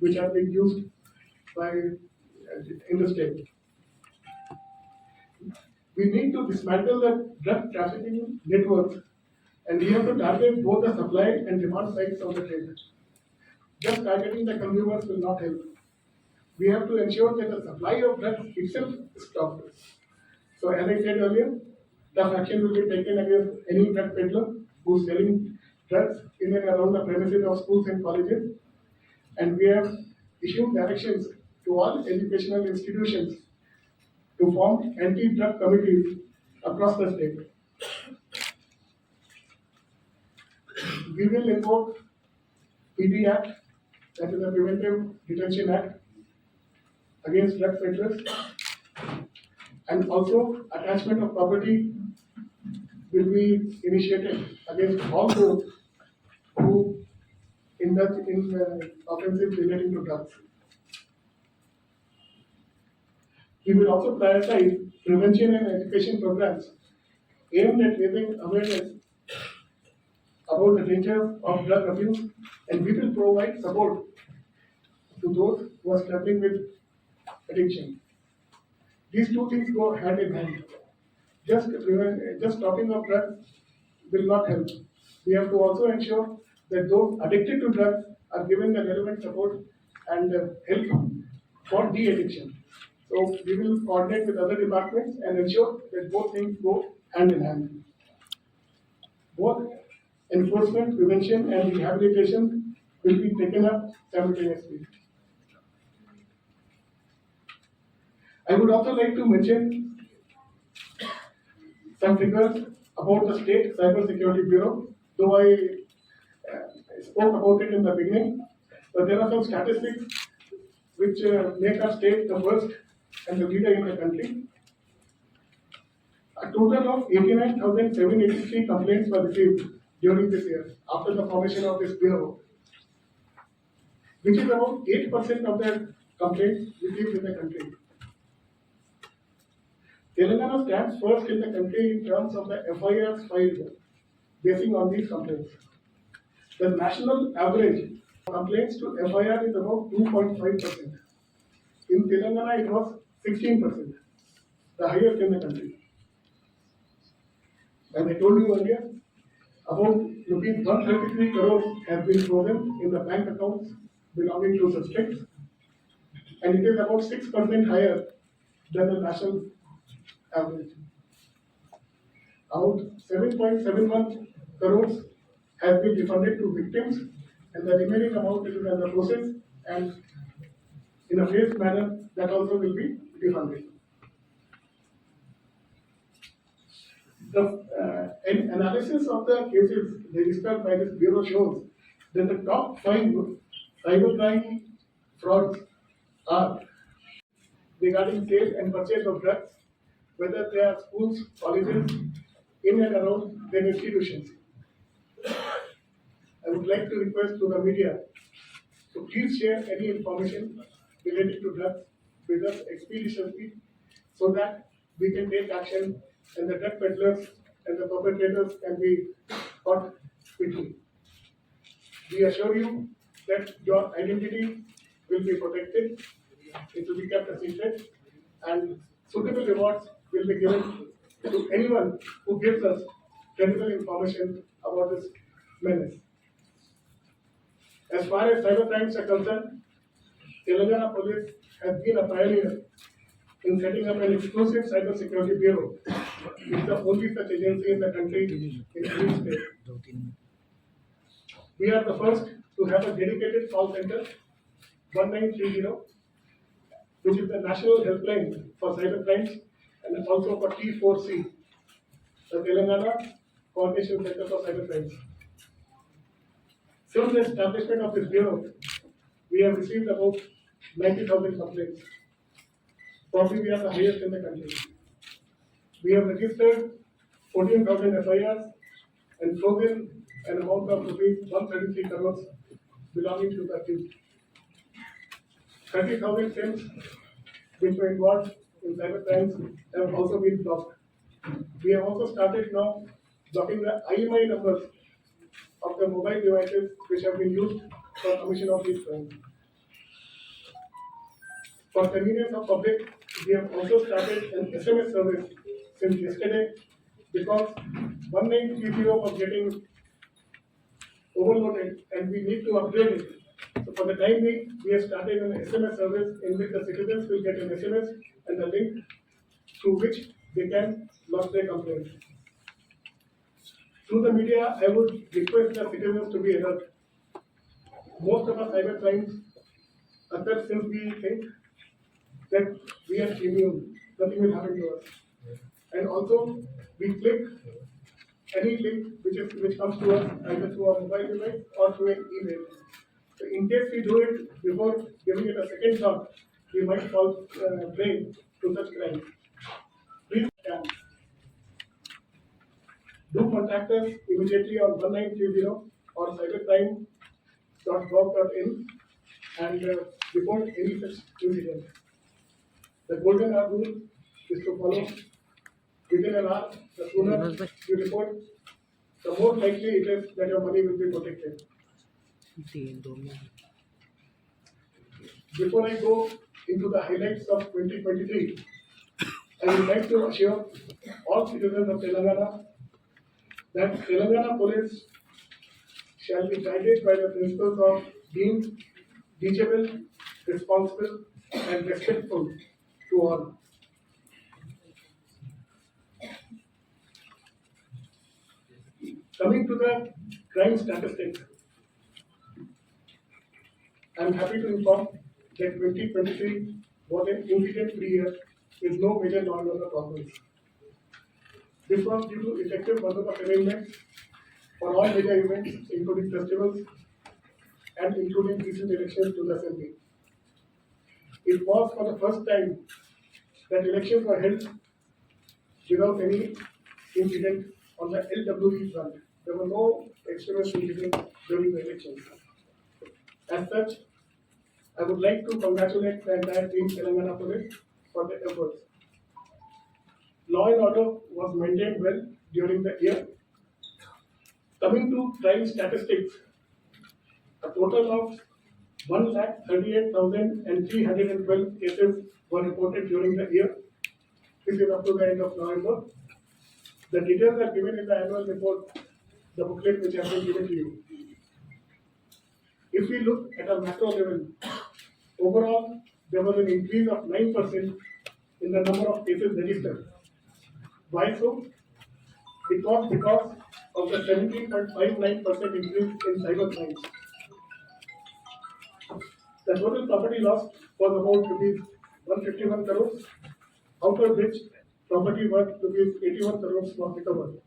which are being used by in the state. We need to dismantle the drug trafficking networks, and we have to target both the supply and demand sides of the trade. Just targeting the consumers will not help. We have to ensure that the supply of drugs itself is stopped. So as I said earlier, tough action will be taken against any drug peddler who is selling drugs in and around the premises of schools and colleges. And we have issued directions to all educational institutions to form anti-drug committees across the state. We will invoke PD Act, that is the Preventive Detention Act, against drug peddlers, and also attachment of property will be initiated against all those who indulge in offenses relating to drugs. We will also prioritize prevention and education programs aimed at raising awareness about the dangers of drug abuse, and we will provide support to those who are struggling with addiction. These two things go hand in hand. Just stopping of drugs will not help. We have to also ensure that those addicted to drugs are given the relevant support and help for de-addiction. So we will coordinate with other departments and ensure that both things go hand in hand. Both enforcement, prevention, and rehabilitation will be taken up simultaneously. I would also like to mention some figures about the State Cyber Security Bureau, though I spoke about it in the beginning, but there are some statistics which make our state the first and the leader in the country. A total of 89,783 complaints were received during this year after the formation of this bureau, which is about 8% of the complaints received in the country. Telangana stands first in the country in terms of the FIRs filed basing on these complaints. The national average complaints to FIR is about 2.5%. In Telangana, it was 16%, the highest in the country. As I told you earlier, about rupees 133 crores have been frozen in the bank accounts belonging to suspects, and it is about 6% higher than the national average. About 7.71 crores has been refunded to victims, and the remaining amount is under process, and in a phased manner that also will be refunded. The analysis of the cases registered by this bureau shows that the top 5 cybercrime frauds are regarding sale and purchase of drugs, whether they are schools, colleges, in and around their institutions. I would like to request to the media to please share any information related to drugs with us expeditiously so that we can take action and the drug peddlers and the perpetrators can be caught quickly. We assure you that your identity will be protected, it will be kept a secret, and suitable rewards will be given to anyone who gives us credible information about this menace. As far as cyber crimes are concerned, Telangana Police has been a pioneer in setting up an exclusive cyber security bureau. It's the only such agency in the country in any state. We are the first to have a dedicated call center, 1930, which is the national helpline for cyber crimes and also for T4C, the Telangana Coordination Center for Cyber Crimes. Since the establishment of this bureau, we have received about 90,000 complaints. Probably we are the highest in the country. We have registered 14,000 FIRs and frozen an amount of rupees 133 crores belonging to the accused. 30,000 SIMs which were involved in cyber crimes have also been blocked. We have also started now blocking the IMEI numbers of the mobile devices which have been used for commission of these crimes. For convenience of public, we have also started an SMS service since yesterday because 1930 was getting overloaded and we need to upgrade it. So for the time being, we have started an SMS service in which the citizens will get an SMS and a link through which they can lodge their complaint. Through the media, I would request the citizens to be alert. Most of our cyber crimes occur since we think that we are immune, nothing will happen to us. And also, we click any link which comes to us either through our mobile device or through an email. So in case we do it before giving it a second thought, we might fall prey to such crime. Please do contact us immediately on 1930 or cybercrime.gov.in and report any such incident. The golden hour rule is to follow within an hour. The sooner you report, the more likely it is that your money will be protected. Before I go into the highlights of 2023, I would like to assure all citizens of Telangana that Telangana Police shall be guided by the principles of being teachable, responsible, and respectful to all. Coming to the crime statistics, I am happy to inform that 2023 was an incident-free year with no major law and order problems. This was due to effective bandobast arrangements for all major events, including festivals and including recent elections to the assembly. It was for the first time that elections were held without any incident on the LWE front. There were no extremist incidents during the elections. As such, I would like to congratulate the entire team Telangana Police for their efforts. Law and order was maintained well during the year. Coming to crime statistics, a total of 138,312 cases were reported during the year. This is up to the end of November. The details are given in the annual report, the booklet which has been given to you. If we look at a macro level, overall there was an increase of 9% in the number of cases registered. Why so? It was because of the 17.59% increase in cyber crimes. The total property loss was about rupees 151 crores, out of which property worth rupees 81 crores was recovered,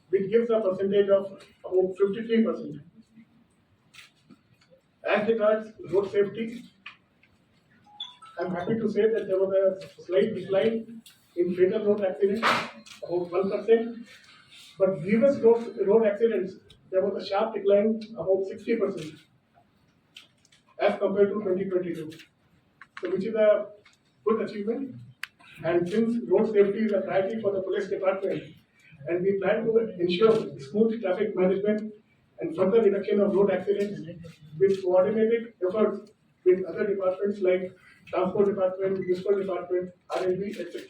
which gives a percentage of about 53%. As regards road safety, I am happy to say that there was a slight decline in fatal road accidents, about 1%, but grievous road accidents, there was a sharp decline, about 60%, as compared to 2022. So, which is a good achievement. And since road safety is a priority for the police department, and we plan to ensure smooth traffic management and further reduction of road accidents with coordinated efforts with other departments like Transport Department, Municipal Department, R&B, etc.